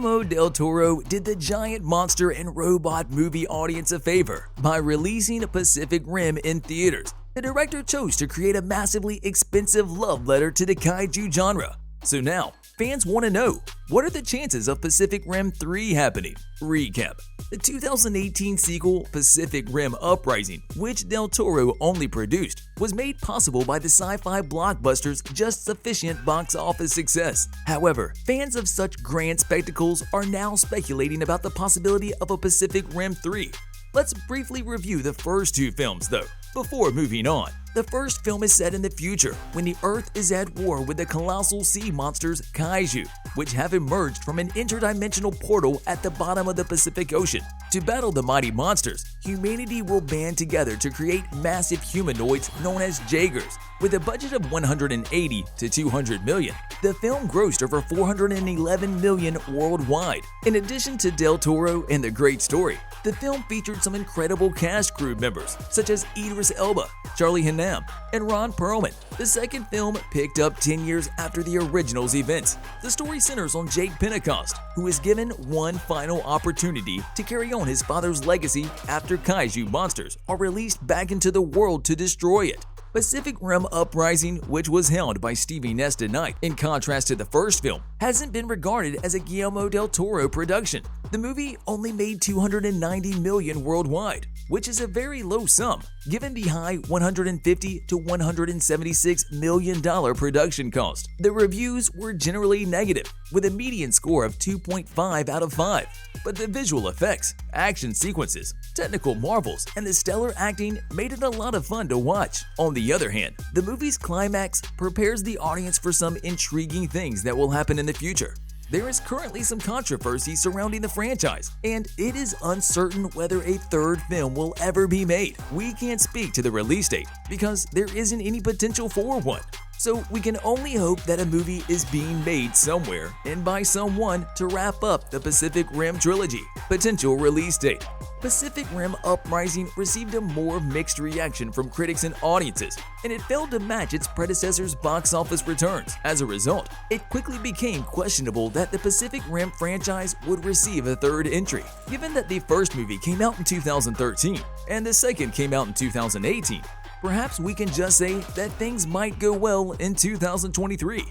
Guillermo del Toro did the giant monster and robot movie audience a favor by releasing Pacific Rim in theaters. The director chose to create a massively expensive love letter to the kaiju genre. So now, fans want to know, what are the chances of Pacific Rim 3 happening? Recap. The 2018 sequel, Pacific Rim Uprising, which Del Toro only produced, was made possible by the sci-fi blockbuster's just sufficient box office success. However, fans of such grand spectacles are now speculating about the possibility of a Pacific Rim 3. Let's briefly review the first two films, though, before moving on. The first film is set in the future, when the Earth is at war with the colossal sea monsters Kaiju, which have emerged from an interdimensional portal at the bottom of the Pacific Ocean. To battle the mighty monsters, humanity will band together to create massive humanoids known as Jaegers. With a budget of $180 to $200 million, the film grossed over $411 million worldwide. In addition to Del Toro and the great story, the film featured some incredible cast crew members, such as Idris Elba, Charlie Hunnam, and Ron Perlman. The second film picked up 10 years after the original's events. The story centers on Jake Pentecost, who is given one final opportunity to carry on his father's legacy after kaiju monsters are released back into the world to destroy it. Pacific Rim Uprising, which was helmed by Stevie Nesta Knight, in contrast to the first film, hasn't been regarded as a Guillermo del Toro production. The movie only made $290 million worldwide, which is a very low sum, given the high $150 to $176 million production cost. The reviews were generally negative, with a median score of 2.5 out of 5. But the visual effects, action sequences, technical marvels, and the stellar acting made it a lot of fun to watch. On the other hand, the movie's climax prepares the audience for some intriguing things that will happen in the future. There is currently some controversy surrounding the franchise, and it is uncertain whether a third film will ever be made. We can't speak to the release date because there isn't any potential for one. So we can only hope that a movie is being made somewhere and by someone to wrap up the Pacific Rim trilogy. Potential release date. Pacific Rim Uprising received a more mixed reaction from critics and audiences, and it failed to match its predecessor's box office returns. As a result, it quickly became questionable that the Pacific Rim franchise would receive a third entry. Given that the first movie came out in 2013 and the second came out in 2018, perhaps we can just say that things might go well in 2023.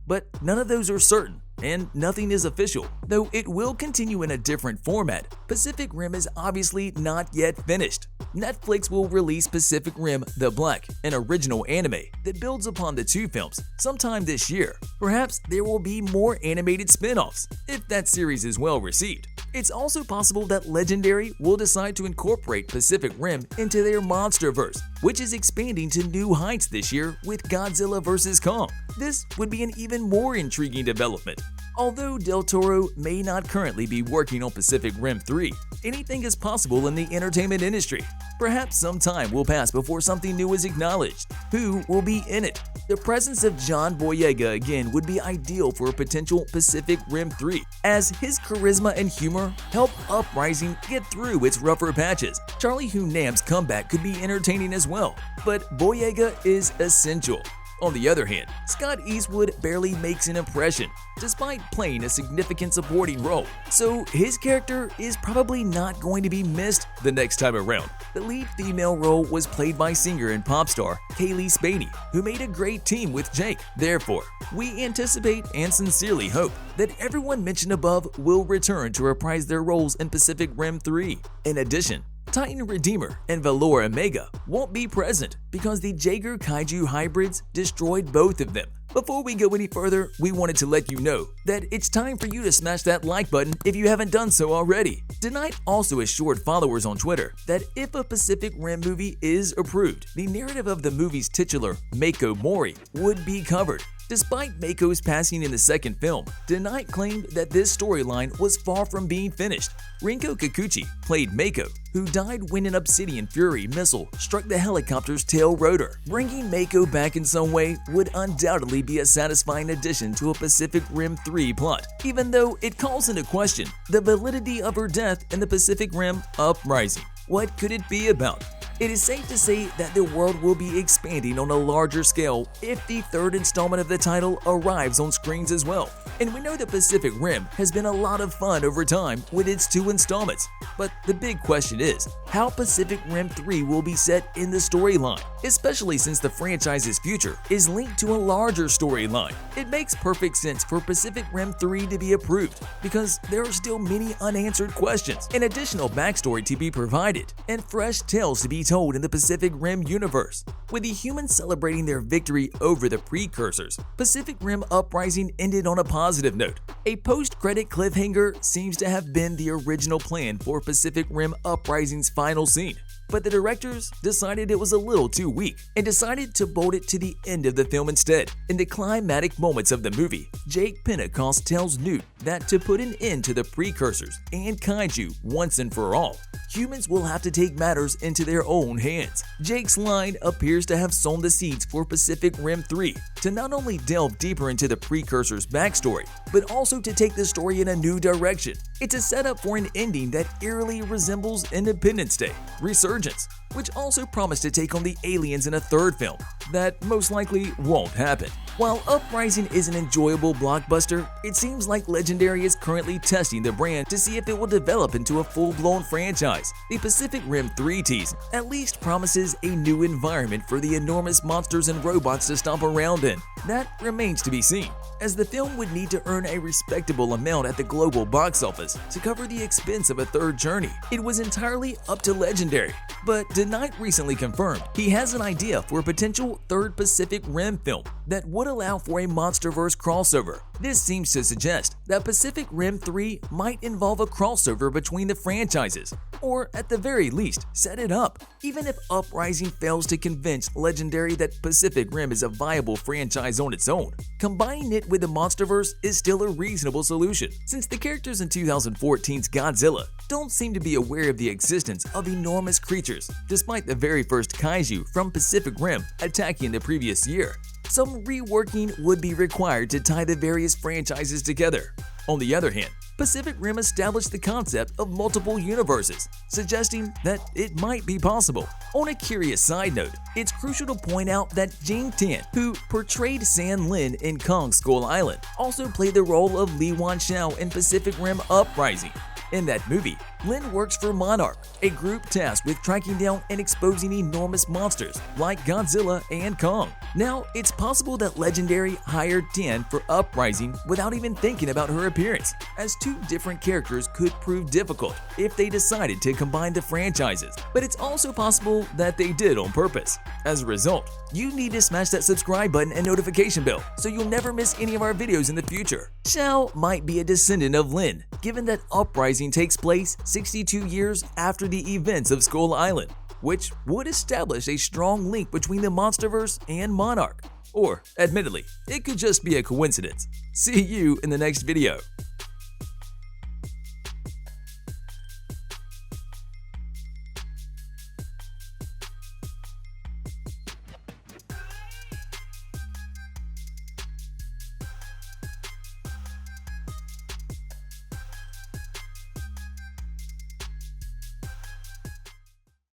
But none of those are certain, and nothing is official. Though it will continue in a different format, Pacific Rim is obviously not yet finished. Netflix will release Pacific Rim The Black, an original anime that builds upon the two films, sometime this year. Perhaps there will be more animated spin-offs, if that series is well received. It's also possible that Legendary will decide to incorporate Pacific Rim into their MonsterVerse, which is expanding to new heights this year with Godzilla vs. Kong. This would be an even more intriguing development. Although Del Toro may not currently be working on Pacific Rim 3, anything is possible in the entertainment industry. Perhaps some time will pass before something new is acknowledged. Who will be in it? The presence of John Boyega again would be ideal for a potential Pacific Rim 3, as his charisma and humor help Uprising get through its rougher patches. Charlie Hunnam's comeback could be entertaining as well, but Boyega is essential. On the other hand, Scott Eastwood barely makes an impression, despite playing a significant supporting role, so his character is probably not going to be missed the next time around. The lead female role was played by singer and pop star Kaylee Spaney, who made a great team with Jake. Therefore, we anticipate and sincerely hope that everyone mentioned above will return to reprise their roles in Pacific Rim 3. In addition, Titan Redeemer and Valor Omega won't be present because the Jaeger Kaiju hybrids destroyed both of them. Before we go any further, we wanted to let you know that it's time for you to smash that like button if you haven't done so already. Tonight also assured followers on Twitter that if a Pacific Rim movie is approved, the narrative of the movie's titular, Mako Mori, would be covered. Despite Mako's passing in the second film, Denight claimed that this storyline was far from being finished. Rinko Kikuchi played Mako, who died when an Obsidian Fury missile struck the helicopter's tail rotor. Bringing Mako back in some way would undoubtedly be a satisfying addition to a Pacific Rim 3 plot, even though it calls into question the validity of her death in the Pacific Rim Uprising. What could it be about? It is safe to say that the world will be expanding on a larger scale if the third installment of the title arrives on screens as well. And we know that Pacific Rim has been a lot of fun over time with its 2 installments. But the big question is, how Pacific Rim 3 will be set in the storyline, especially since the franchise's future is linked to a larger storyline. It makes perfect sense for Pacific Rim 3 to be approved because there are still many unanswered questions, an additional backstory to be provided, and fresh tales to be told in the Pacific Rim universe. With the humans celebrating their victory over the precursors, Pacific Rim Uprising ended on a positive note. A post-credit cliffhanger seems to have been the original plan for Pacific Rim Uprising's final scene, but the directors decided it was a little too weak and decided to bolt it to the end of the film instead. In the climatic moments of the movie, Jake Pentecost tells Newt that to put an end to the precursors and Kaiju once and for all, humans will have to take matters into their own hands. Jake's line appears to have sown the seeds for Pacific Rim 3 to not only delve deeper into the precursors' backstory, but also to take the story in a new direction. It's a setup for an ending that eerily resembles Independence Day Resurgence, which also promised to take on the aliens in a third film. That most likely won't happen. While Uprising is an enjoyable blockbuster, it seems like Legendary is currently testing the brand to see if it will develop into a full-blown franchise. The Pacific Rim 3 tease at least promises a new environment for the enormous monsters and robots to stomp around in. That remains to be seen, as the film would need to earn a respectable amount at the global box office to cover the expense of a third journey. It was entirely up to Legendary, but DeKnight recently confirmed he has an idea for a potential third Pacific Rim film that would allow for a MonsterVerse crossover. This seems to suggest that Pacific Rim 3 might involve a crossover between the franchises, or at the very least, set it up. Even if Uprising fails to convince Legendary that Pacific Rim is a viable franchise on its own, combining it with the MonsterVerse is still a reasonable solution, since the characters in 2014's Godzilla don't seem to be aware of the existence of enormous creatures, despite the very first Kaiju from Pacific Rim attacking the previous year. Some reworking would be required to tie the various franchises together. On the other hand, Pacific Rim established the concept of multiple universes, suggesting that it might be possible. On a curious side note, it's crucial to point out that Jing Tian, who portrayed San Lin in Kong Skull Island, also played the role of Li Wanxiao in Pacific Rim Uprising. In that movie, Lin works for Monarch, a group tasked with tracking down and exposing enormous monsters like Godzilla and Kong. Now, it's possible that Legendary hired Tian for Uprising without even thinking about her appearance, as 2 different characters could prove difficult if they decided to combine the franchises, but it's also possible that they did on purpose. As a result, you need to smash that subscribe button and notification bell so you'll never miss any of our videos in the future. Xiao might be a descendant of Lin, given that Uprising takes place 62 years after the events of Skull Island, which would establish a strong link between the MonsterVerse and Monarch. Or, admittedly, it could just be a coincidence. See you in the next video.